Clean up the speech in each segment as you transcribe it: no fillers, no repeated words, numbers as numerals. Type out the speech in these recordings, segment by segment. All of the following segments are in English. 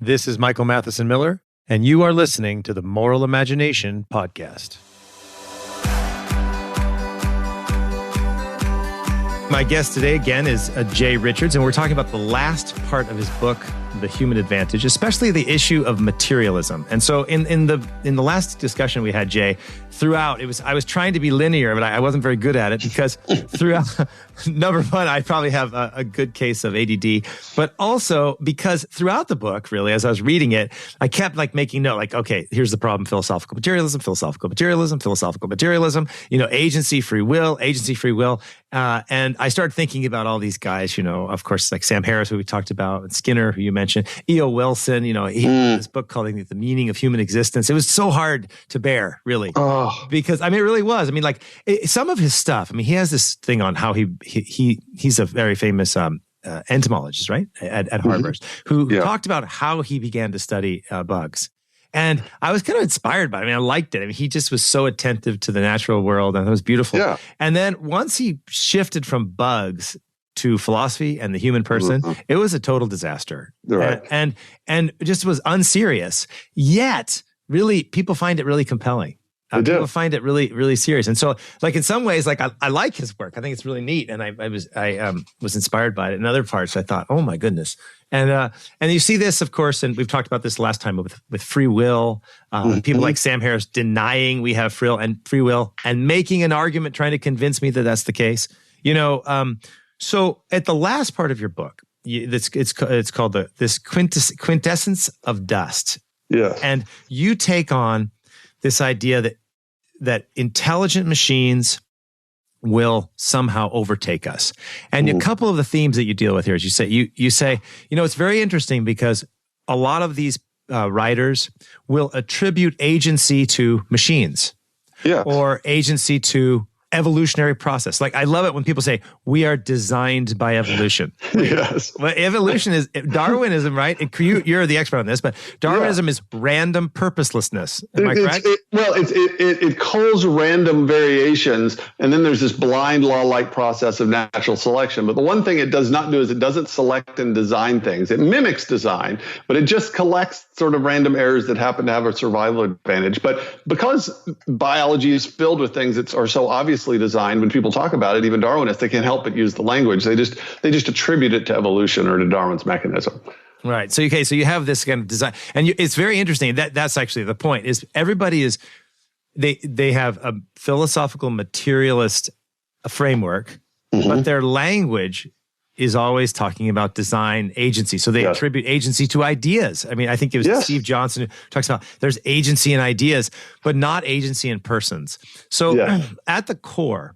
This is Michael Matheson Miller, and you are listening to the Moral Imagination Podcast. My guest today, again, is Jay Richards, and we're talking about the last part of his book, The Human Advantage, especially the issue of materialism. And so in the last discussion we had, Jay, throughout, I was trying to be linear, but I wasn't very good at it because throughout, number one, I probably have a good case of ADD, but also because throughout the book, really, as I was reading it, I kept making note, okay, here's the problem: philosophical materialism, agency, free will, and I started thinking about all these guys, of course, like Sam Harris, who we talked about, and Skinner, who you mentioned, E.O. Wilson, he wrote this book called The Meaning of Human Existence. It was so hard to bear, really, because, it really was. Some of his stuff, he has this thing on how he's a very famous entomologist, right, at Harvard, who talked about how he began to study bugs. And I was kind of inspired by it. I liked it. He just was so attentive to the natural world, and it was beautiful. Yeah. And then once he shifted from bugs to philosophy and the human person, it was a total disaster. Right. And just was unserious. Yet, really, people find it really compelling. People find it really, really serious. And so, in some ways, I like his work. I think it's really neat. And I was inspired by it. In other parts, I thought, oh my goodness. And you see this, of course, and we've talked about this last time with free will. People like Sam Harris denying we have free will and making an argument, trying to convince me that that's the case. So at the last part of your book, it's called this quintessence of dust. Yeah. And you take on this idea that intelligent machines will somehow overtake us. And a couple of the themes that you deal with here is you say, it's very interesting because a lot of these writers will attribute agency to machines, or agency to evolutionary process. I love it when people say we are designed by evolution. Yes. Well, evolution is Darwinism, right? You're the expert on this, but Darwinism is random purposelessness. Am I correct? It calls random variations, and then there's this blind law-like process of natural selection. But the one thing it does not do is it doesn't select and design things. It mimics design, but it just collects sort of random errors that happen to have a survival advantage. But because biology is filled with things that are so obviously designed, when people talk about it, even Darwinists, they can't help but use the language. They just attribute it to evolution or to Darwin's mechanism. Right. So you have this kind of design, and it's very interesting. That's actually the point. Is everybody is they have a philosophical materialist framework, but their language is always talking about design agency. So they attribute agency to ideas. I think it was Steve Johnson who talks about there's agency in ideas, but not agency in persons. So at the core,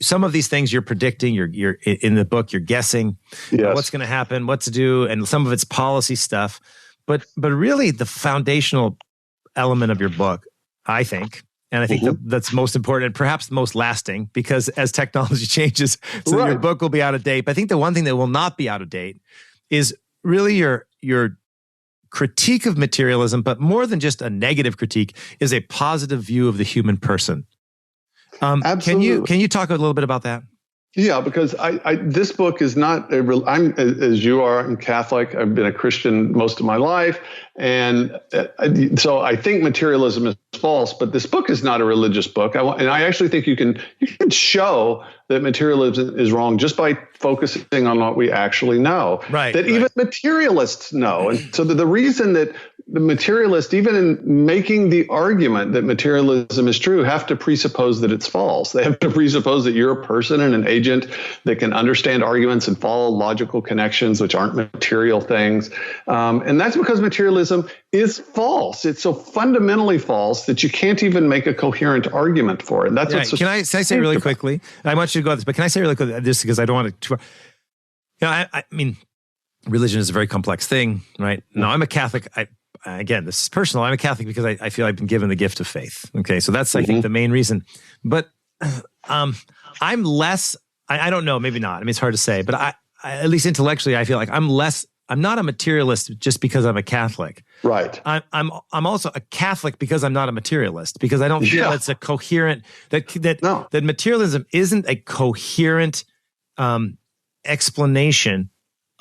some of these things you're predicting, you're in the book, you're guessing what's going to happen, what to do, and some of it's policy stuff. But really the foundational element of your book, I think, and I think that's most important and perhaps the most lasting, because as technology changes, your book will be out of date. But I think the one thing that will not be out of date is really your critique of materialism, but more than just a negative critique, is a positive view of the human person. Absolutely. Can you talk a little bit about that? Yeah, because this book is not I'm as you are. I'm Catholic. I've been a Christian most of my life, and so I think materialism is false. But this book is not a religious book, and I actually think you can show that materialism is wrong just by focusing on what we actually know. Right. That even materialists know, and so the reason that the materialists, even in making the argument that materialism is true, have to presuppose that it's false. They have to presuppose that you're a person and an agent that can understand arguments and follow logical connections, which aren't material things. And that's because materialism is false. It's so fundamentally false that you can't even make a coherent argument for it. And that's Can I say really quickly? I want you to go at this, but can I say really quickly, just because I don't want to... I mean, religion is a very complex thing, right? No, I'm a Catholic. Again, this is personal. I'm a Catholic because I feel I've been given the gift of faith. Okay, so that's, I think, the main reason. But I'm less, I don't know, maybe not. It's hard to say, but I at least intellectually, I feel like I'm not a materialist just because I'm a Catholic. Right. I'm also a Catholic because I'm not a materialist, because I don't feel it's a coherent, that materialism isn't a coherent explanation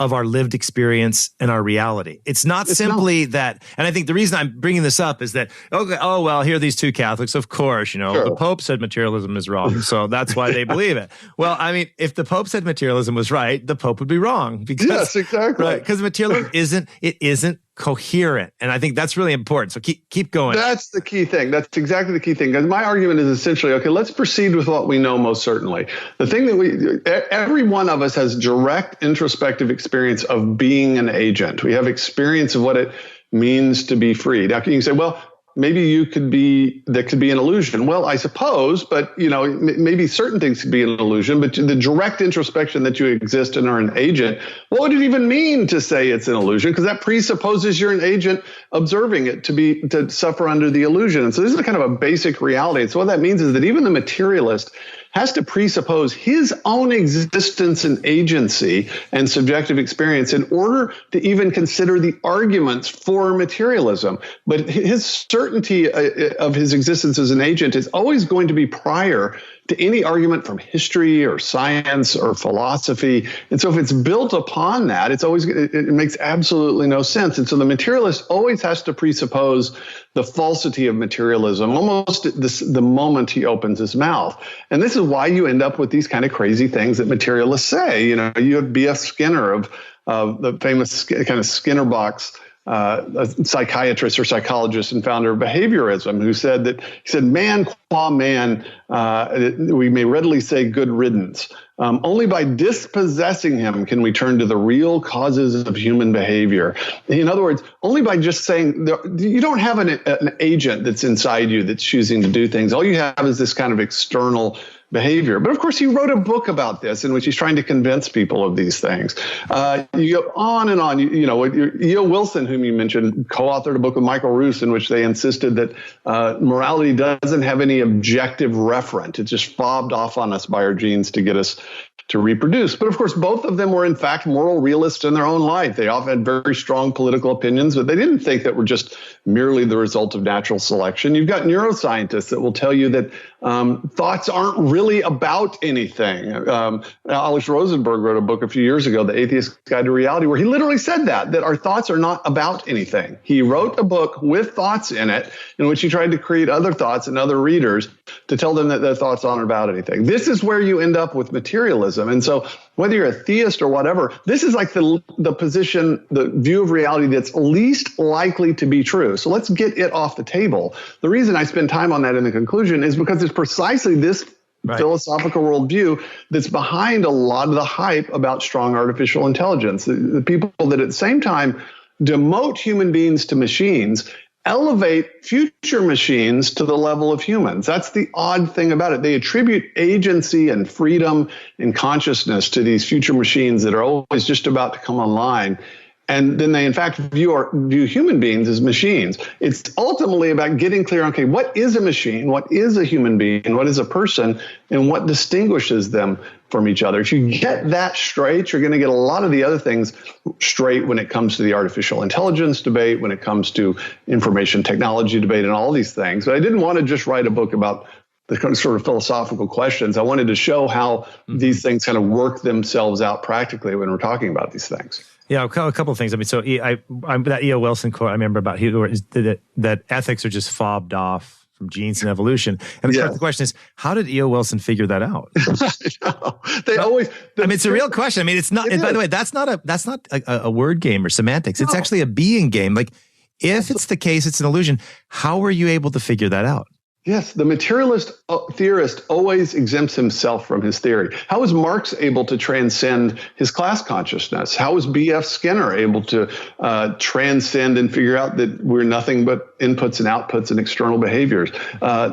of our lived experience and our reality. It's not simply that. And I think the reason I'm bringing this up is that, okay, oh, well, here are these two Catholics. Of course, the Pope said materialism is wrong. So that's why they believe it. Well, I mean, if the Pope said materialism was right, the Pope would be wrong. Because, yes, exactly. Right, because materialism isn't coherent. And I think that's really important. So keep going. That's the key thing. That's exactly the key thing. Because my argument is essentially, okay, let's proceed with what we know most certainly. The thing that every one of us has direct introspective experience of being an agent. We have experience of what it means to be free. Now, can you say, well, maybe that could be an illusion. Well, I suppose, but maybe certain things could be an illusion, but the direct introspection that you exist and are an agent, what would it even mean to say it's an illusion? Because that presupposes you're an agent observing it to suffer under the illusion. And so this is kind of a basic reality. And so what that means is that even the materialist has to presuppose his own existence and agency and subjective experience in order to even consider the arguments for materialism. But his certainty of his existence as an agent is always going to be prior to any argument from history or science or philosophy. And so if it's built upon that, it makes absolutely no sense. And so the materialist always has to presuppose the falsity of materialism almost the moment he opens his mouth. And this is why you end up with these kind of crazy things that materialists say. You have B.F. Skinner of the famous kind of Skinner box, a psychiatrist or psychologist and founder of behaviorism, who said man qua man, we may readily say good riddance. Only by dispossessing him can we turn to the real causes of human behavior. In other words, only by just saying you don't have an agent that's inside you that's choosing to do things. All you have is this kind of external behavior. But of course, he wrote a book about this in which he's trying to convince people of these things. You go on and on. E.O. Wilson, whom you mentioned, co-authored a book with Michael Roos in which they insisted that morality doesn't have any objective referent. It's just fobbed off on us by our genes to get us to reproduce. But of course, both of them were in fact moral realists in their own life. They often had very strong political opinions, but they didn't think that were just merely the result of natural selection. You've got neuroscientists that will tell you that thoughts aren't really about anything. Alex Rosenberg wrote a book a few years ago, The Atheist's Guide to Reality, where he literally said that our thoughts are not about anything. He wrote a book with thoughts in it in which he tried to create other thoughts and other readers to tell them that their thoughts aren't about anything. This is where you end up with materialism. And so whether you're a theist or whatever, this is like the position, the view of reality that's least likely to be true. So let's get it off the table. The reason I spend time on that in the conclusion is because it's precisely this philosophical worldview that's behind a lot of the hype about strong artificial intelligence. The people that at the same time demote human beings to machines elevate future machines to the level of humans. That's the odd thing about it. They attribute agency and freedom and consciousness to these future machines that are always just about to come online. And then they, in fact, view human beings as machines. It's ultimately about getting clear, okay, what is a machine? What is a human being? What is a person? And what distinguishes them from each other? If you get that straight, you're going to get a lot of the other things straight when it comes to the artificial intelligence debate, when it comes to information technology debate and all these things. But I didn't want to just write a book about the sort of philosophical questions. I wanted to show how these things kind of work themselves out practically when we're talking about these things. Yeah, a couple of things. I mean, so that E.O. Wilson quote I remember about that ethics are just fobbed off from genes and evolution. And the question is, how did E.O. Wilson figure that out? It's a real question. I mean, it's not. And by the way, that's not a word game or semantics. It's actually a being game. Like, if it's the case, it's an illusion. How were you able to figure that out? Yes, the materialist theorist always exempts himself from his theory. How was Marx able to transcend his class consciousness? How was B.F. Skinner able to transcend and figure out that we're nothing but inputs and outputs and external behaviors?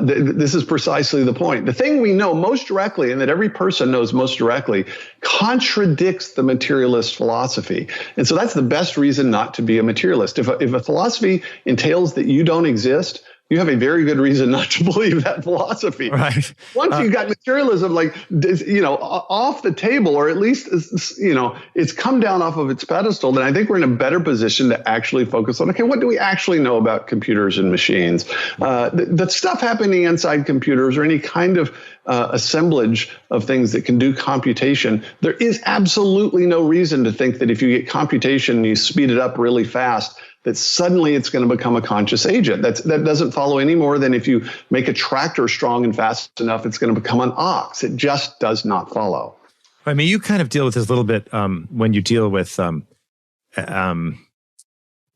This is precisely the point. The thing we know most directly, and that every person knows most directly, contradicts the materialist philosophy. And so that's the best reason not to be a materialist. If a philosophy entails that you don't exist, you have a very good reason not to believe that philosophy. Right. Once you got materialism, off the table, or at least, it's come down off of its pedestal, then I think we're in a better position to actually focus on, okay, what do we actually know about computers and machines? The stuff happening inside computers, or any kind of assemblage of things that can do computation, there is absolutely no reason to think that if you get computation and you speed it up really fast, that suddenly it's going to become a conscious agent. That doesn't follow any more than if you make a tractor strong and fast enough, it's going to become an ox. It just does not follow. I mean, you kind of deal with this a little bit when you deal with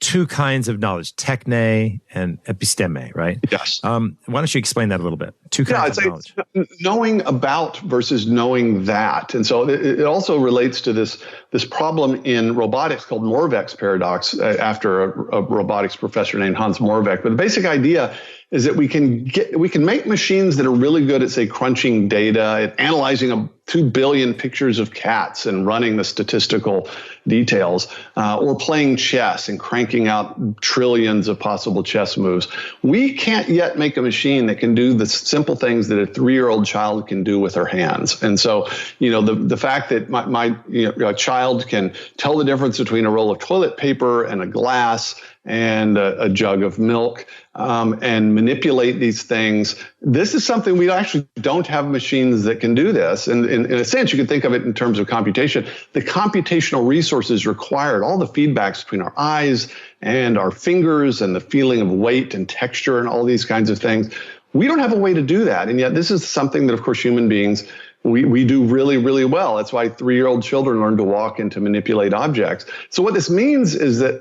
two kinds of knowledge, techne and episteme, right? Yes. Why don't you explain that a little bit? Two kinds of knowledge. Knowing about versus knowing that. And so it also relates to this problem in robotics called Moravec's paradox, after a robotics professor named Hans Moravec. But the basic idea is that we can make machines that are really good at, say, crunching data and analyzing 2 billion pictures of cats and running the statistical details, or playing chess and cranking out trillions of possible chess moves. We can't yet make a machine that can do the simple things that a 3-year-old child can do with her hands. And so, the fact that my child can tell the difference between a roll of toilet paper and a glass and a jug of milk, and manipulate these things. This is something we actually don't have machines that can do this. And in a sense, you could think of it in terms of computation. The computational resources required, all the feedbacks between our eyes and our fingers and the feeling of weight and texture and all these kinds of things, we don't have a way to do that. And yet this is something that, of course, human beings, we do really, really well. That's why 3-year-old children learn to walk and to manipulate objects. So what this means is that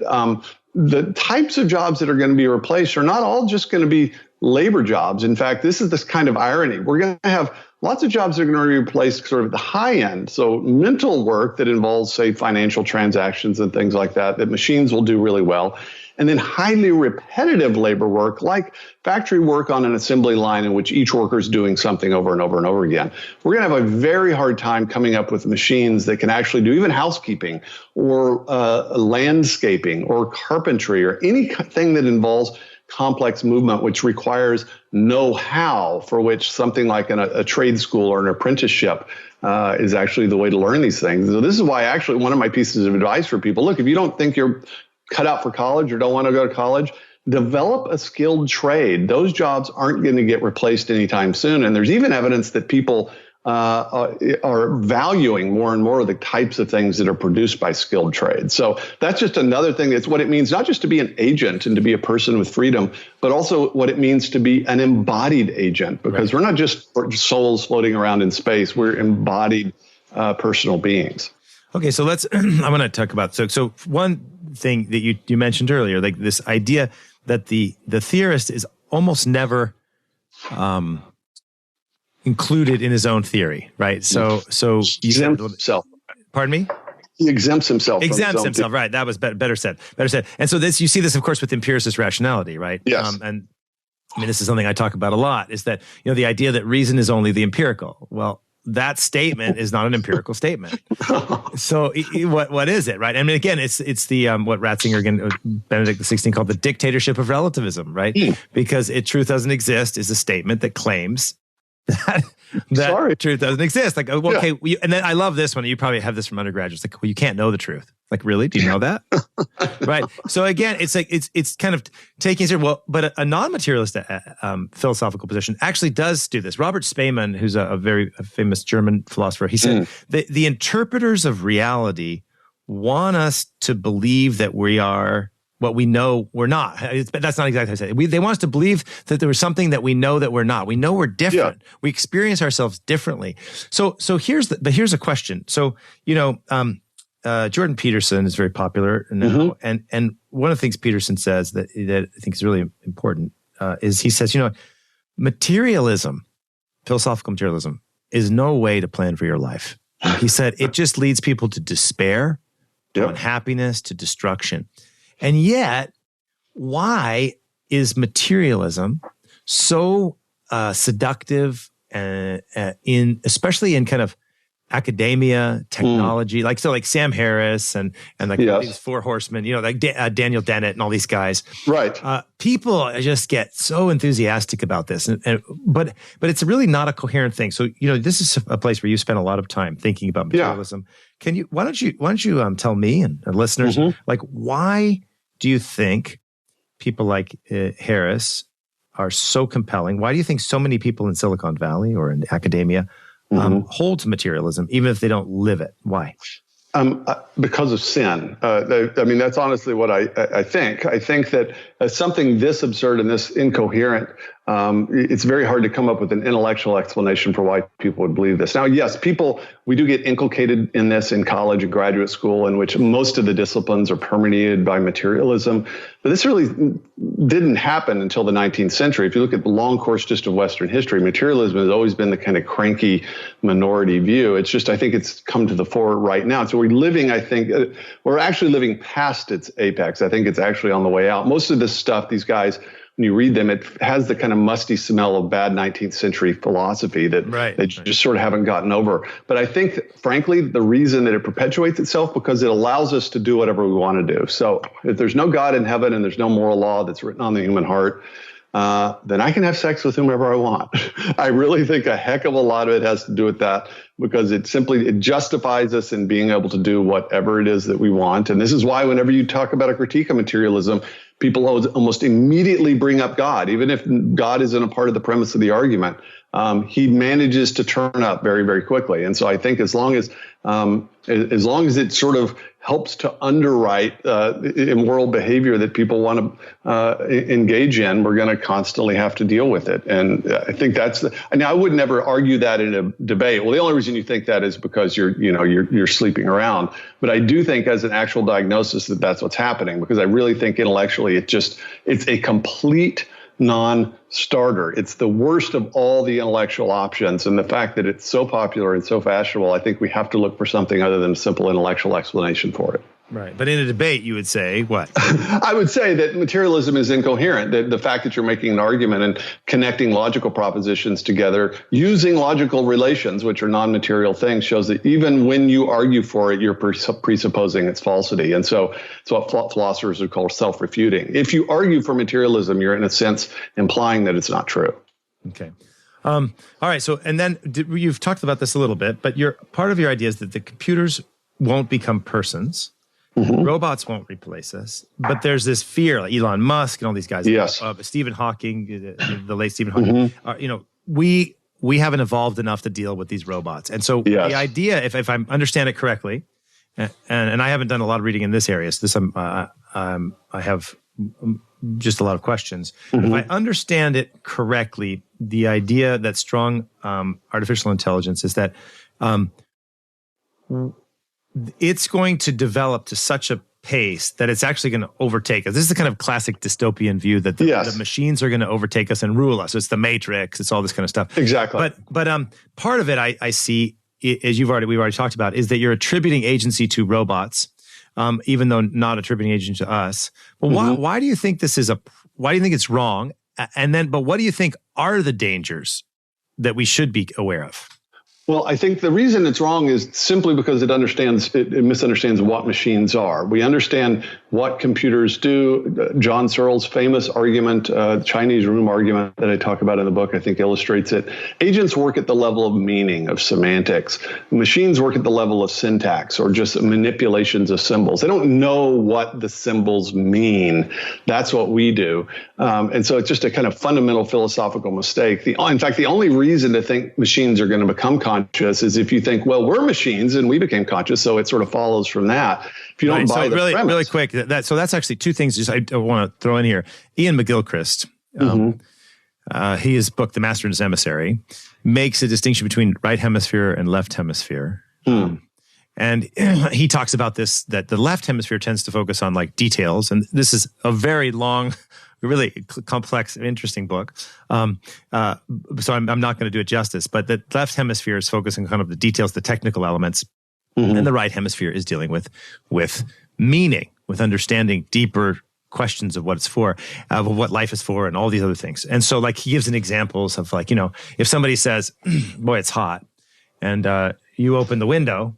the types of jobs that are going to be replaced are not all just going to be labor jobs. In fact, this is this kind of irony. We're going to have lots of jobs that are going to be replaced sort of at the high end. So mental work that involves, say, financial transactions and things like that machines will do really well. And then highly repetitive labor work, like factory work on an assembly line in which each worker is doing something over and over and over again. We're going to have a very hard time coming up with machines that can actually do even housekeeping or landscaping or carpentry or anything that involves complex movement, which requires know-how, for which something like a trade school or an apprenticeship is actually the way to learn these things. So this is why actually one of my pieces of advice for people, look, if you don't think you're cut out for college or don't want to go to college, develop a skilled trade. Those jobs aren't going to get replaced anytime soon. And there's even evidence that people are valuing more and more the types of things that are produced by skilled trades. So that's just another thing. That's what it means, not just to be an agent and to be a person with freedom, but also what it means to be an embodied agent, because we're not just souls floating around in space. We're embodied personal beings. Okay, so let's, I want to talk about, so one thing that you mentioned earlier, like this idea that the theorist is almost never included in his own theory, right? So you said, himself. Pardon me? He exempts himself. Exempts himself, right? That was better said. And so you see this, of course, with empiricist rationality, right? Yes. And I mean, this is something I talk about a lot, is that, the idea that reason is only the empirical. Well, that statement is not an empirical statement. So what is it, right? I mean, again, it's the what Ratzinger, again, Benedict XVI called the dictatorship of relativism, right? Because truth doesn't exist is a statement that claims that truth doesn't exist. Like, okay, and then I love this one. You probably have this from undergraduates. Like, well, you can't know the truth. Like, really? Do you know that? Right. So again, it's like it's kind of taking it. Well, but a non-materialist philosophical position actually does do this. Robert Spemann, who's a very famous German philosopher, he said the interpreters of reality want us to believe that we are what we know we're not. That's not exactly how I said it. They want us to believe that there was something that we know that we're not. We know we're different. Yeah. We experience ourselves differently. So here's a question. So, Jordan Peterson is very popular now. And one of the things Peterson says that I think is really important is he says, materialism, philosophical materialism, is no way to plan for your life. He said it just leads people to despair, to unhappiness, to destruction. And yet, why is materialism so seductive, especially in kind of academia, technology, like Sam Harris and like these four horsemen, like Daniel Dennett and all these guys. Right. People just get so enthusiastic about this, but it's really not a coherent thing. So this is a place where you spend a lot of time thinking about materialism. Can you? Why don't you tell me and listeners like why do you think people like Harris are so compelling? Why do you think so many people in Silicon Valley or in academia hold to materialism, even if they don't live it? Why? Because of sin. I mean, that's honestly what I think. I think that something this absurd and this incoherent, it's very hard to come up with an intellectual explanation for why people would believe this. Now, yes, we do get inculcated in this in college and graduate school, in which most of the disciplines are permeated by materialism. But this really didn't happen until the 19th century. If you look at the long course just of Western history, materialism has always been the kind of cranky minority view. It's just, I think it's come to the fore right now. So we're actually living past its apex. I think it's actually on the way out. Most of this stuff, these guys, when you read them, it has the kind of musty smell of bad 19th century philosophy that they just sort of haven't gotten over. But I think, frankly, the reason that it perpetuates itself because it allows us to do whatever we want to do. So if there's no God in heaven and there's no moral law that's written on the human heart, then I can have sex with whomever I want. I really think a heck of a lot of it has to do with that, because it justifies us in being able to do whatever it is that we want. And this is why whenever you talk about a critique of materialism, people almost immediately bring up God, even if God isn't a part of the premise of the argument. He manages to turn up very, very quickly. And so I think as long as it sort of helps to underwrite immoral behavior that people want to engage in, we're going to constantly have to deal with it. And I think I would never argue that in a debate. Well, the only reason you think that is because you're sleeping around. But I do think as an actual diagnosis that that's what's happening, because I really think intellectually it's a complete non-starter. It's the worst of all the intellectual options. And the fact that it's so popular and so fashionable, I think we have to look for something other than a simple intellectual explanation for it. Right. But in a debate, you would say what? I would say that materialism is incoherent. The fact that you're making an argument and connecting logical propositions together using logical relations, which are non-material things, shows that even when you argue for it, you're presupposing its falsity. And so it's what philosophers would call self-refuting. If you argue for materialism, you're in a sense implying that it's not true. Okay. All right. So, and then you've talked about this a little bit, but part of your idea is that the computers won't become persons. Robots won't replace us, but there's this fear, like Elon Musk and all these guys. Yes. Stephen Hawking, the late Stephen Hawking. We haven't evolved enough to deal with these robots, and so the idea, if I understand it correctly, and I haven't done a lot of reading in this area, so this I have just a lot of questions. If I understand it correctly, the idea that strong artificial intelligence is that it's going to develop to such a pace that it's actually going to overtake us. This is the kind of classic dystopian view that the machines are going to overtake us and rule us. It's the Matrix. It's all this kind of stuff. Exactly. But part of it I see, as we've already talked about, is that you're attributing agency to robots, even though not attributing agency to us. But why do you think why do you think it's wrong? But what do you think are the dangers that we should be aware of? Well, I think the reason it's wrong is simply because it misunderstands what machines are. We understand what computers do. John Searle's famous argument, Chinese room argument that I talk about in the book, I think illustrates it. Agents work at the level of meaning, of semantics. Machines work at the level of syntax or just manipulations of symbols. They don't know what the symbols mean. That's what we do. And so it's just a kind of fundamental philosophical mistake. In fact, the only reason to think machines are going to become conscious is if you think, well, we're machines and we became conscious, so it sort of follows from that. If you don't buy the premise. Really quick, that's actually two things I want to throw in here. Ian McGilchrist, his book, The Master and His Emissary, makes a distinction between right hemisphere and left hemisphere. And he talks about this, that the left hemisphere tends to focus on like details. And this is a very long, really complex, interesting book. So I'm not going to do it justice, but the left hemisphere is focusing on kind of the details, the technical elements. And the right hemisphere is dealing with meaning, with understanding deeper questions of what it's for, of what life is for, and all these other things. And so like he gives an examples of like, if somebody says, boy, it's hot. And, you open the window,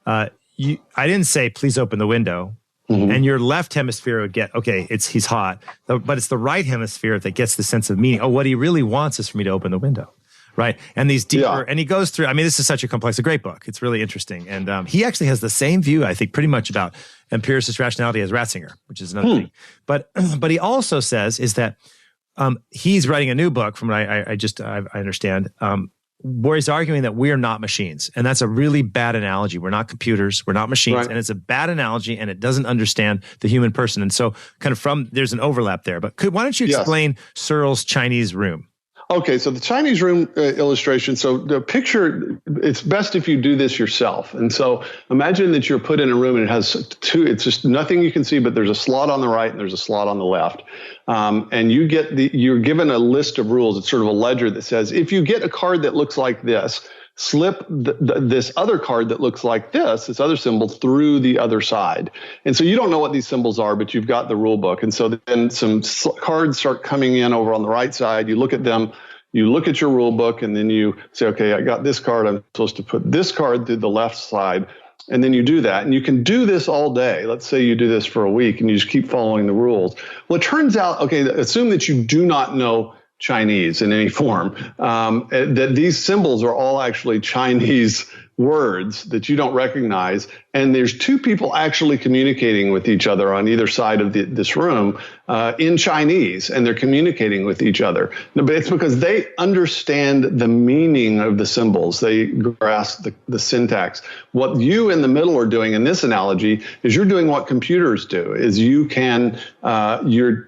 I didn't say, please open the window. Mm-hmm. And your left hemisphere would get, okay, he's hot. But it's the right hemisphere that gets the sense of meaning. Oh, what he really wants is for me to open the window. Right. And these deeper, and he goes through, I mean, this is such a complex, a great book. It's really interesting. And he actually has the same view, I think, pretty much about empiricist rationality as Ratzinger, which is another thing. But he also says is that he's writing a new book from what I understand, where he's arguing that we're not machines. And that's a really bad analogy. We're not computers. We're not machines. Right. And it's a bad analogy, and it doesn't understand the human person. And so kind of there's an overlap there. But why don't you explain Searle's Chinese room? Okay, so the Chinese room illustration, so the picture, it's best if you do this yourself. And so imagine that you're put in a room and it has it's just nothing you can see, but there's a slot on the right and there's a slot on the left. And you're given a list of rules. It's sort of a ledger that says, if you get a card that looks like this, slip this other card that looks like this other symbol through the other side. And so you don't know what these symbols are, but you've got the rule book. And so then some cards start coming in over on the right side. You look at them, you look at your rule book, and then you say, okay, I got this card. I'm supposed to put this card through the left side. And then you do that. And you can do this all day. Let's say you do this for a week and you just keep following the rules. Well, it turns out, okay, assume that you do not know Chinese in any form, that these symbols are all actually Chinese words that you don't recognize. And there's two people actually communicating with each other on either side of this room in Chinese, and they're communicating with each other. No, but it's because they understand the meaning of the symbols. They grasp the syntax. What you in the middle are doing in this analogy is you're doing what computers do, is you're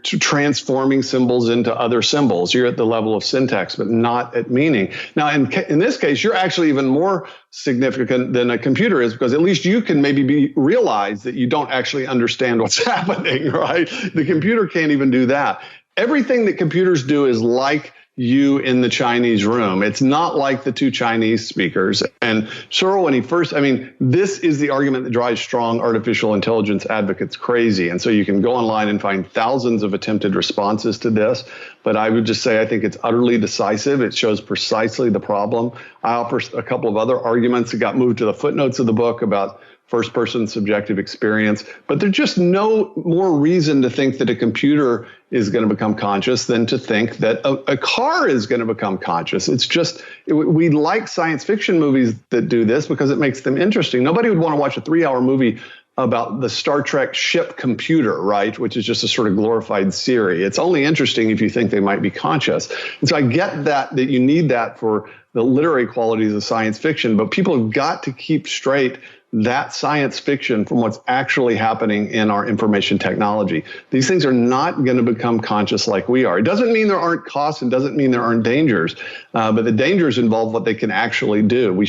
transforming symbols into other symbols. You're at the level of syntax, but not at meaning. Now, in this case, you're actually even more significant than a computer is, because at least you can maybe realize that you don't actually understand what's happening, right? The computer can't even do that. Everything that computers do is like you in the Chinese room. It's not like the two Chinese speakers. And Searle, when this is the argument that drives strong artificial intelligence advocates crazy. And so you can go online and find thousands of attempted responses to this. But I would just say I think it's utterly decisive. It shows precisely the problem. I offer a couple of other arguments that got moved to the footnotes of the book about first-person subjective experience. But there's just no more reason to think that a computer is going to become conscious than to think that a car is going to become conscious. It's just, we like science fiction movies that do this because it makes them interesting. Nobody would want to watch a 3-hour movie about the Star Trek ship computer, right, which is just a sort of glorified Siri. It's only interesting if you think they might be conscious. And so I get that you need that for the literary qualities of science fiction, but people have got to keep straight that science fiction from what's actually happening in our information technology. These things are not going to become conscious like we are. It doesn't mean there aren't costs and doesn't mean there aren't dangers, but the dangers involve what they can actually do. We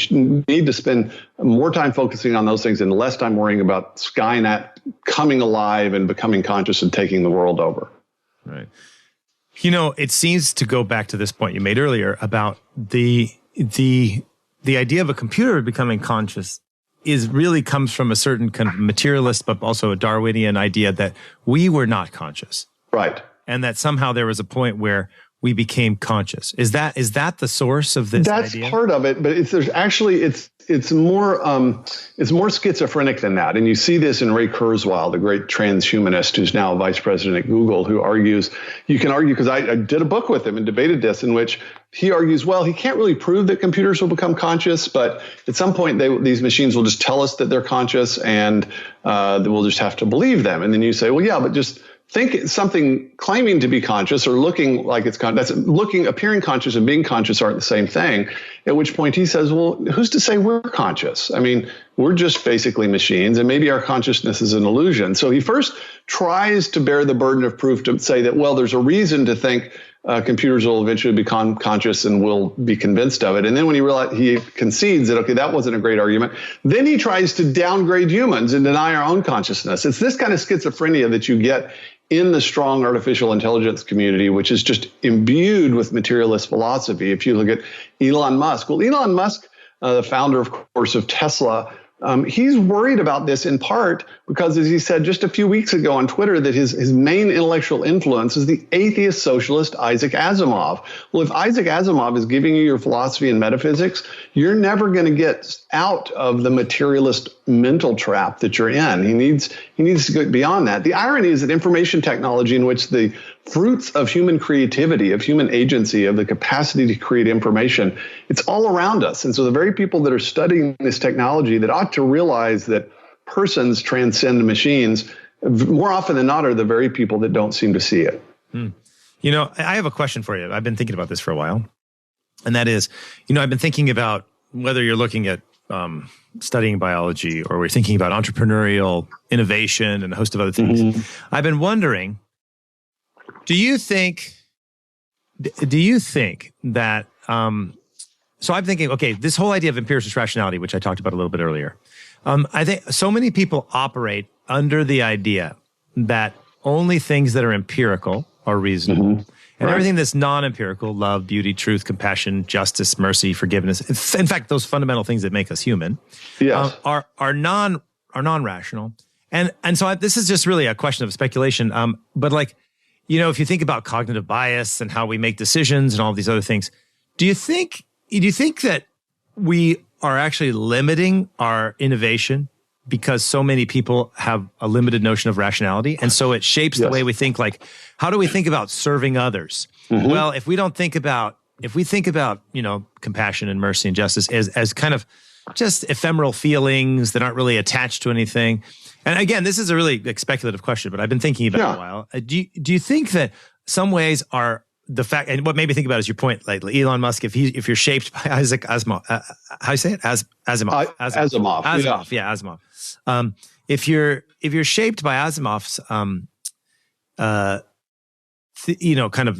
need to spend more time focusing on those things and less time worrying about Skynet coming alive and becoming conscious and taking the world over. Right. It seems to go back to this point you made earlier about the idea of a computer becoming conscious really comes from a certain kind of materialist, but also a Darwinian idea that we were not conscious. Right. And that somehow there was a point where we became conscious. Is that the source of this idea? That's part of it, but it's more schizophrenic than that. And you see this in Ray Kurzweil, the great transhumanist who's now vice president at Google, who argues, you can argue, because I did a book with him and debated this, in which he argues, well, he can't really prove that computers will become conscious, but at some point these machines will just tell us that they're conscious, and we'll just have to believe them. And then you say, well, yeah, but just think something claiming to be conscious or looking like it's conscious, appearing conscious and being conscious aren't the same thing. At which point he says, well, who's to say we're conscious? I mean, we're just basically machines, and maybe our consciousness is an illusion. So he first tries to bear the burden of proof to say that, well, there's a reason to think computers will eventually become conscious and we'll be convinced of it. And then when he concedes that, okay, that wasn't a great argument, then he tries to downgrade humans and deny our own consciousness. It's this kind of schizophrenia that you get in the strong artificial intelligence community, which is just imbued with materialist philosophy. If you look at Elon Musk, the founder, of course, of Tesla, He's worried about this in part because, as he said just a few weeks ago on Twitter, that his main intellectual influence is the atheist socialist Isaac Asimov. Well, if Isaac Asimov is giving you your philosophy and metaphysics, you're never going to get out of the materialist mental trap that you're in. He needs to go beyond that. The irony is that information technology, in which the fruits of human creativity, of human agency, of the capacity to create information, it's all around us. And so the very people that are studying this technology that ought to realize that persons transcend machines, more often than not, are the very people that don't seem to see it. You know, I have a question for you. I've been thinking about this for a while. And that is, you know, I've been thinking about whether you're looking at studying biology or we're thinking about entrepreneurial innovation and a host of other things. Mm-hmm. I've been wondering, do you think that, so I'm thinking, okay, this whole idea of empiricist rationality, which I talked about a little bit earlier, I think so many people operate under the idea that only things that are empirical are reasonable. Mm-hmm. And everything that's non-empirical, love, beauty, truth, compassion, justice, mercy, forgiveness, in fact, those fundamental things that make us human, yes. Are non-rational. And so this is just really a question of speculation. But like, you know, if you think about cognitive bias and how we make decisions and all these other things, do you think that we are actually limiting our innovation because so many people have a limited notion of rationality, and so it shapes the way we think? Like, how do we think about serving others? Mm-hmm. Well, if we think about, you know, compassion and mercy and justice as kind of just ephemeral feelings that aren't really attached to anything. And again, this is a really speculative question, but I've been thinking about it a while. Do you think that some ways are the fact, and what made me think about it is your point, like Elon Musk, if you're shaped by Isaac Asimov, how you say it? Asimov. Yeah, Asimov. If you're shaped by Asimov's, you know, kind of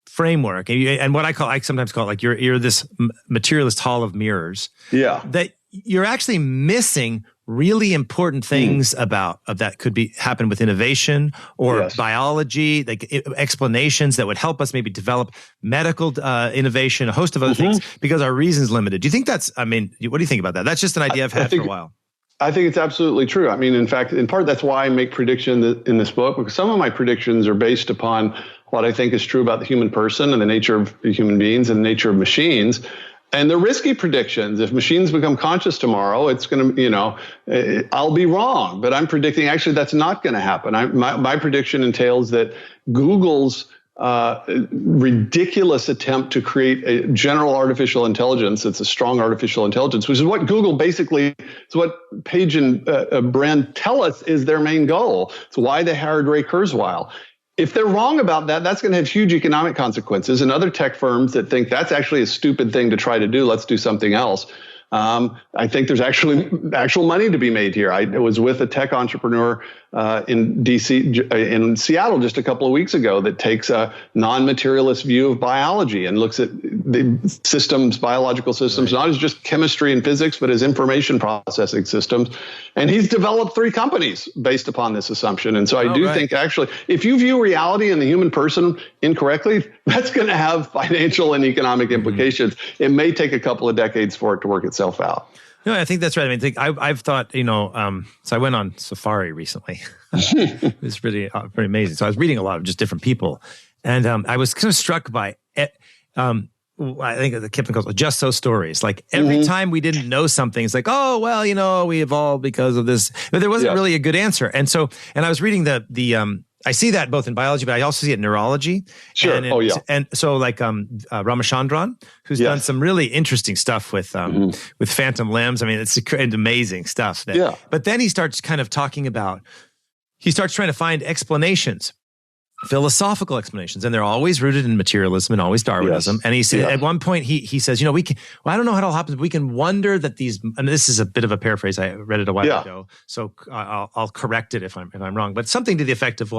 framework, and what I sometimes call it, like you're this materialist hall of mirrors. Yeah. That you're actually missing really important things about that could happen with innovation or biology, like explanations that would help us maybe develop medical innovation, a host of other things, because our reason's limited. Do you think that's, I mean, what do you think about that? That's just an idea I've had for a while. I think it's absolutely true. I mean, in fact, in part, that's why I make predictions in this book, because some of my predictions are based upon what I think is true about the human person and the nature of human beings and the nature of machines. And they're risky predictions. If machines become conscious tomorrow, it's going to, you know, I'll be wrong. But I'm predicting actually that's not going to happen. My prediction entails that Google's ridiculous attempt to create a general artificial intelligence that's a strong artificial intelligence, which is what Google basically, it's what Page and Brin tell us is their main goal. It's why they hired Ray Kurzweil. If they're wrong about that, that's going to have huge economic consequences. And other tech firms that think that's actually a stupid thing to try to do, let's do something else. I think there's actual money to be made here. I was with a tech entrepreneur in Seattle just a couple of weeks ago that takes a non-materialist view of biology and looks at the systems, biological systems, not as just chemistry and physics, but as information processing systems. And he's developed 3 companies based upon this assumption. And so I do think actually, if you view reality and the human person incorrectly, that's going to have financial and economic implications. It may take a couple of decades for it to work itself out. No, I think that's right. I mean, I've thought, you know, so I went on safari recently. It was pretty amazing. So I was reading a lot of just different people, and I was kind of struck by, I think the Kipling calls it just so stories. Like every time we didn't know something, it's like, oh, well, you know, we evolved because of this, but there wasn't really a good answer. And so, and I was reading I see that both in biology, but I also see it in neurology. Sure. And so like Ramachandran, who's done some really interesting stuff with phantom limbs. I mean, it's amazing stuff. But then he starts kind of talking about, he starts trying to find explanations, philosophical explanations, and they're always rooted in materialism and always Darwinism. And he said at one point he says, you know, I don't know how it all happens. But we can wonder that these, and this is a bit of a paraphrase. I read it a while ago, so I'll correct it if I'm wrong. But something to the effect of,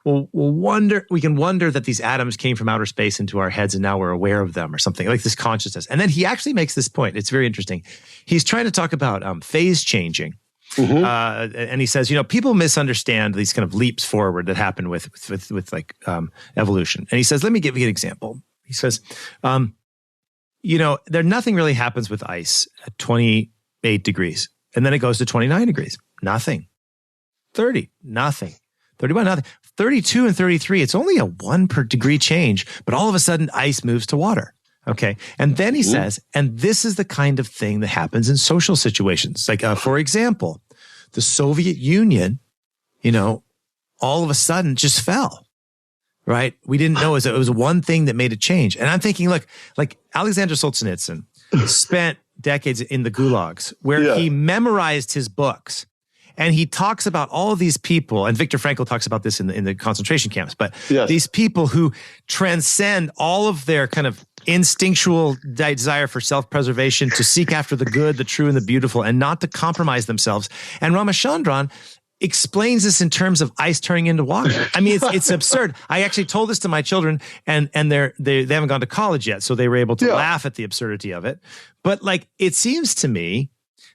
we can wonder that these atoms came from outer space into our heads, and now we're aware of them, or something like this consciousness. And then he actually makes this point. It's very interesting. He's trying to talk about phase changing. And he says, you know, people misunderstand these kind of leaps forward that happen with evolution. And he says, let me give you an example. He says, you know, nothing really happens with ice at 28 degrees. And then it goes to 29 degrees, nothing. 30, nothing. 31, nothing. 32 and 33, it's only a 1 per degree change, but all of a sudden ice moves to water. Okay. And then he says, and this is the kind of thing that happens in social situations. Like, for example, the Soviet Union, all of a sudden just fell, right? We didn't know it was one thing that made a change. And I'm thinking, look, like Alexander Solzhenitsyn spent decades in the gulags where he memorized his books. And he talks about all of these people, and Viktor Frankl talks about this in the concentration camps, but these people who transcend all of their kind of instinctual desire for self-preservation to seek after the good, the true, and the beautiful, and not to compromise themselves. And Ramachandran explains this in terms of ice turning into water. I mean, it's absurd. I actually told this to my children, and they haven't gone to college yet, so they were able to laugh at the absurdity of it. But like, it seems to me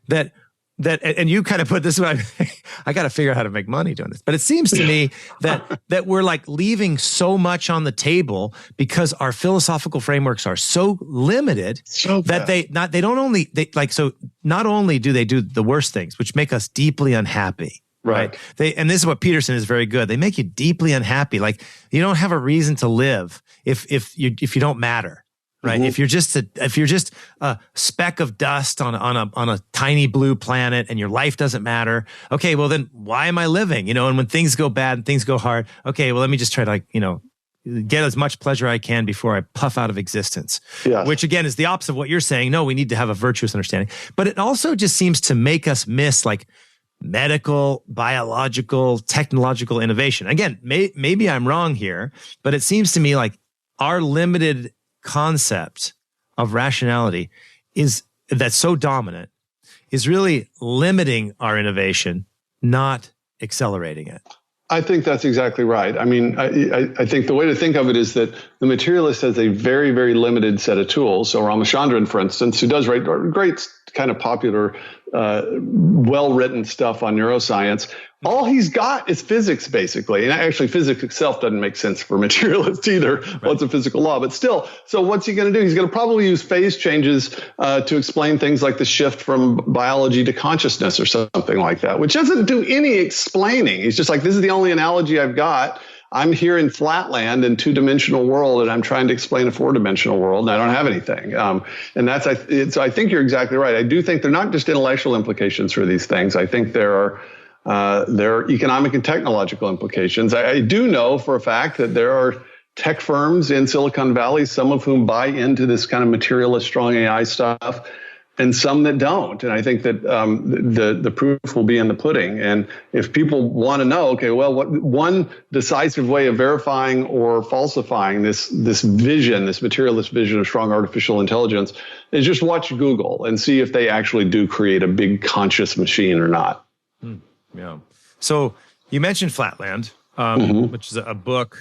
that, and you kind of put this way, I got to figure out how to make money doing this. But it seems to me that we're like leaving so much on the table because our philosophical frameworks are so limited that not only do they do the worst things, which make us deeply unhappy. Right. And this is what Peterson is very good. They make you deeply unhappy. Like, you don't have a reason to live if you don't matter. Right. If you're just a speck of dust on a tiny blue planet and your life doesn't matter. Okay, well then why am I living? And when things go bad and things go hard, okay, well let me just try to get as much pleasure I can before I puff out of existence. Yes. Which again is the opposite of what you're saying. No, we need to have a virtuous understanding. But it also just seems to make us miss like medical, biological, technological innovation. Again, maybe I'm wrong here, but it seems to me like our limited concept of rationality that's so dominant is really limiting our innovation, not accelerating it. I think that's exactly right. I mean, I think the way to think of it is that the materialist has a very, very limited set of tools. So Ramachandran, for instance, who does write great kind of popular, well-written stuff on neuroscience, all he's got is physics, basically. And actually, physics itself doesn't make sense for materialists either. Right. Well, it's a physical law. But still, so what's he going to do? He's going to probably use phase changes to explain things like the shift from biology to consciousness or something like that, which doesn't do any explaining. He's just like, this is the only analogy I've got. I'm here in flatland in two-dimensional world, and I'm trying to explain a four-dimensional world, and I don't have anything. So I think you're exactly right. I do think they're not just intellectual implications for these things. I think there are economic and technological implications. I do know for a fact that there are tech firms in Silicon Valley, some of whom buy into this kind of materialist strong AI stuff, and some that don't. And I think that the proof will be in the pudding. And if people want to know, okay, well, what one decisive way of verifying or falsifying this vision, this materialist vision of strong artificial intelligence, is just watch Google and see if they actually do create a big conscious machine or not. Yeah. So you mentioned Flatland, which is a book.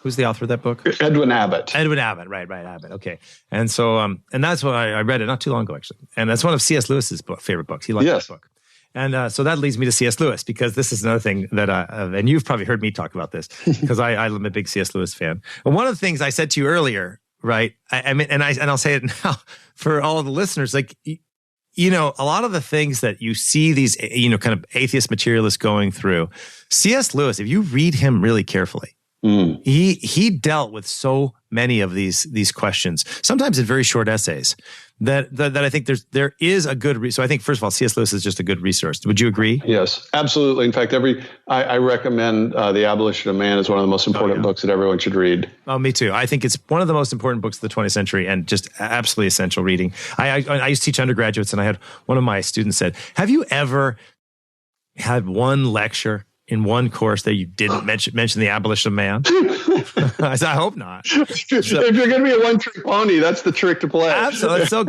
Who's the author of that book? Edwin Abbott. Edwin Abbott, right, Abbott. Okay. And so, and that's what I read it not too long ago, actually. And that's one of C.S. Lewis's favorite books. He liked that book. And so that leads me to C.S. Lewis, because this is another thing that and you've probably heard me talk about this, because I'm a big C.S. Lewis fan. And one of the things I said to you earlier, right? I mean, and I'll say it now for all of the listeners, like, a lot of the things that you see these, kind of atheist materialists going through, C.S. Lewis, if you read him really carefully, he dealt with so many of these questions, sometimes in very short essays, that I think there is a good so I think, first of all, C.S. Lewis is just a good resource. Would you agree? Yes, absolutely. In fact, I recommend The Abolition of Man as one of the most important books that everyone should read. Oh, me too. I think it's one of the most important books of the 20th century and just absolutely essential reading. I used to teach undergraduates, and I had one of my students said, have you ever had one lecture in one course that you didn't mention the abolition of man? I said, I hope not. If you're going to be a one-trick pony, that's the trick to play. Absolutely. So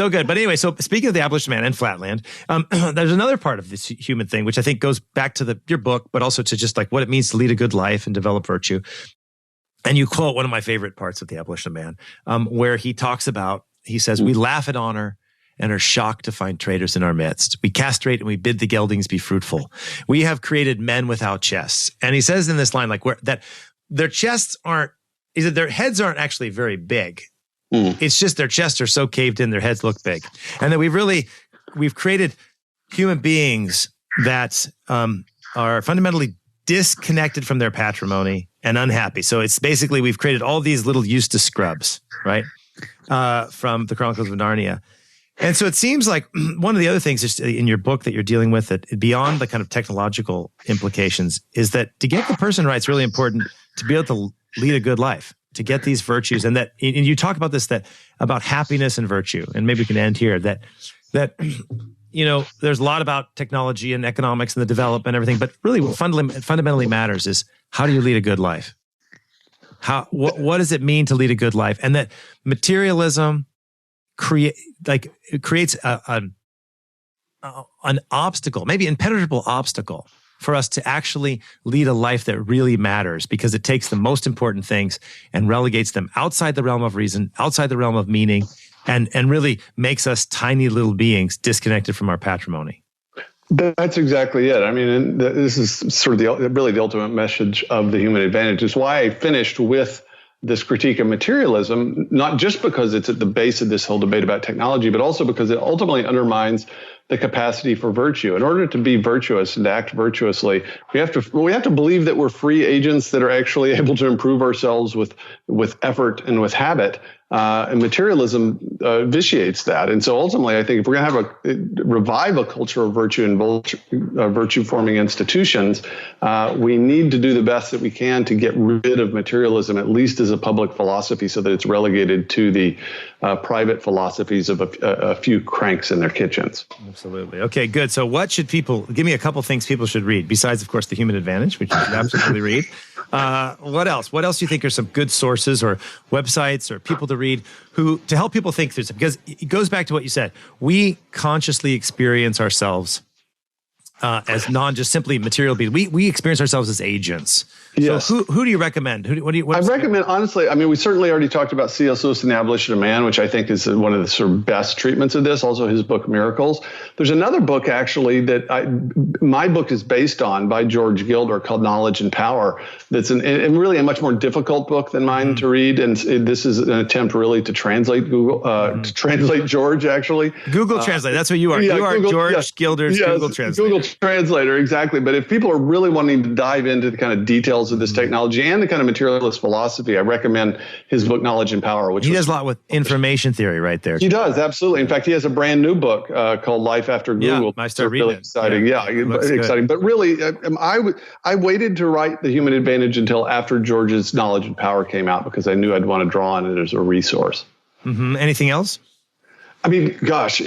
good. But anyway, so speaking of the abolition of man and Flatland, there's another part of this human thing, which I think goes back to your book, but also to just like what it means to lead a good life and develop virtue. And you quote one of my favorite parts of the abolition of man, where he says, we laugh at honor and are shocked to find traitors in our midst. We castrate and we bid the geldings be fruitful. We have created men without chests. And he says in this line, like, that their chests their heads aren't actually very big. It's just their chests are so caved in, their heads look big. And that we've created human beings that are fundamentally disconnected from their patrimony and unhappy. So it's basically, we've created all these little Eustace Scrubs, right? From the Chronicles of Narnia. And so it seems like one of the other things just in your book that you're dealing with, that beyond the kind of technological implications, is that to get the person right, it's really important to be able to lead a good life, to get these virtues. And you talk about this, about happiness and virtue. And maybe we can end here, that there's a lot about technology and economics and the development and everything, but really what fundamentally matters is, how do you lead a good life? What does it mean to lead a good life? And that materialism creates an obstacle, maybe impenetrable obstacle, for us to actually lead a life that really matters, because it takes the most important things and relegates them outside the realm of reason, outside the realm of meaning, and really makes us tiny little beings disconnected from our patrimony. That's exactly it. I mean, this is sort of really the ultimate message of The Human Advantage. Is why I finished with this critique of materialism, not just because it's at the base of this whole debate about technology, but also because it ultimately undermines the capacity for virtue. In order to be virtuous and to act virtuously, we have to believe that we're free agents that are actually able to improve ourselves with effort and with habit. And materialism vitiates that. And so ultimately, I think if we're going to revive a culture of virtue and virtue-forming institutions, we need to do the best that we can to get rid of materialism, at least as a public philosophy, so that it's relegated to the private philosophies of a few cranks in their kitchens. Absolutely. Okay, good. So what should give me a couple things people should read, besides, of course, The Human Advantage, which you should absolutely read. What else? What else do you think are some good sources or websites or people to read to help people think through this? Because it goes back to what you said. We consciously experience ourselves as just simply material beings. We experience ourselves as agents. Yes. So who do you recommend? I recommend, honestly, I mean, we certainly already talked about C.S. Lewis and the Abolition of Man, which I think is one of the sort of best treatments of this. Also his book, Miracles. There's another book, actually, that my book is based on, by George Gilder, called Knowledge and Power. That's really a much more difficult book than mine to read. And this is an attempt really to translate to translate George, actually. Google Translate. That's what you are. You are Google, George Gilder's Google Translator. Google Translator, exactly. But if people are really wanting to dive into the kind of details of this technology and the kind of materialist philosophy, I recommend his book, Knowledge and Power. Which he does a lot with information theory right there. He does, absolutely. In fact, he has a brand new book called Life After Google. Yeah, I started reading really exciting. Yeah, exciting. But really, I waited to write The Human Advantage until after George's Knowledge and Power came out, because I knew I'd want to draw on it as a resource. Mm-hmm. Anything else? I mean, gosh.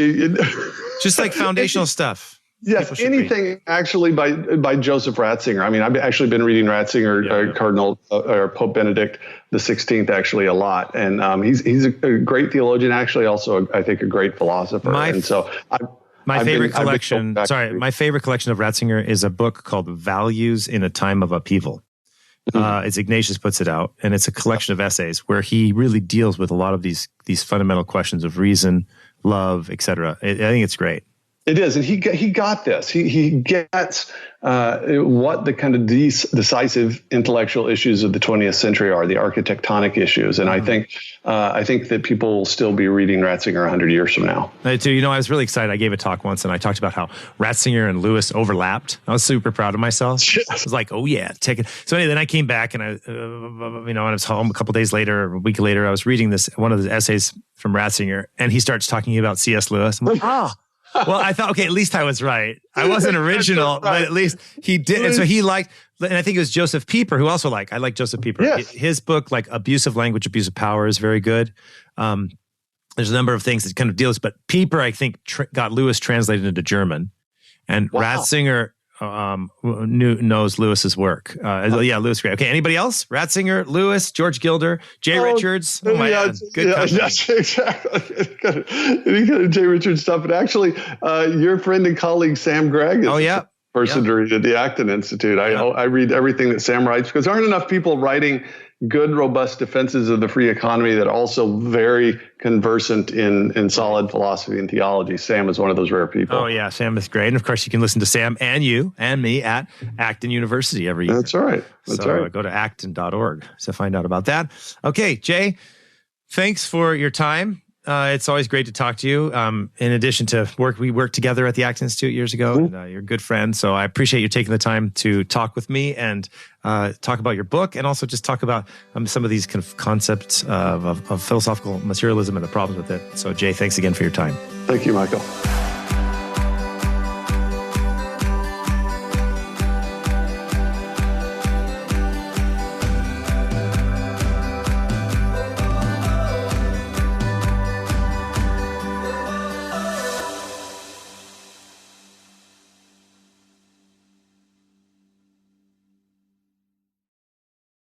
Just like foundational stuff. Yes, anything actually by Joseph Ratzinger. I mean, I've actually been reading Ratzinger, Cardinal or Pope Benedict the 16th, actually a lot, and he's a great theologian. Actually, also I think a great philosopher. My favorite collection of Ratzinger is a book called Values in a Time of Upheaval. It's Ignatius puts it out, and it's a collection of essays where he really deals with a lot of these fundamental questions of reason, love, etc. I think it's great. It is, and he got this. He gets what the kind of decisive intellectual issues of the 20th century are, the architectonic issues, and I think that people will still be reading Ratzinger 100 years from now. I do. I was really excited. I gave a talk once, and I talked about how Ratzinger and Lewis overlapped. I was super proud of myself. Yes. I was like, "Oh yeah, take it." So anyway, then I came back, and I was home a couple days later, or a week later. I was reading one of the essays from Ratzinger, and he starts talking about C.S. Lewis. I'm like, well, I thought, okay, at least I was right. I wasn't original, right, but at least he did. And so he liked, and I think it was Joseph Pieper, who also I like Joseph Pieper. Yes. His book, like Abusive Language, Abuse of Power, is very good. There's a number of things that kind of deals, but Pieper, I think, got Lewis translated into German, and Ratzinger knows Lewis's work. Lewis, great. Okay, anybody else? Ratzinger, Lewis, George Gilder, Jay Richards. Oh my God, good company. Yes, exactly. Any kind of Jay Richards stuff. And actually, your friend and colleague Sam Gregg is the person to read at the Acton Institute. I read everything that Sam writes, because there aren't enough people writing good, robust defenses of the free economy that are also very conversant in solid philosophy and theology. Sam is one of those rare people. Oh, yeah. Sam is great. And, of course, you can listen to Sam and you and me at Acton University every year. That's right. So go to acton.org to find out about that. Okay, Jay, thanks for your time. It's always great to talk to you. In addition to we worked together at the Acton Institute years ago, and you're a good friend. So I appreciate you taking the time to talk with me and talk about your book, and also just talk about some of these kind of concepts of philosophical materialism and the problems with it. So Jay, thanks again for your time. Thank you, Michael.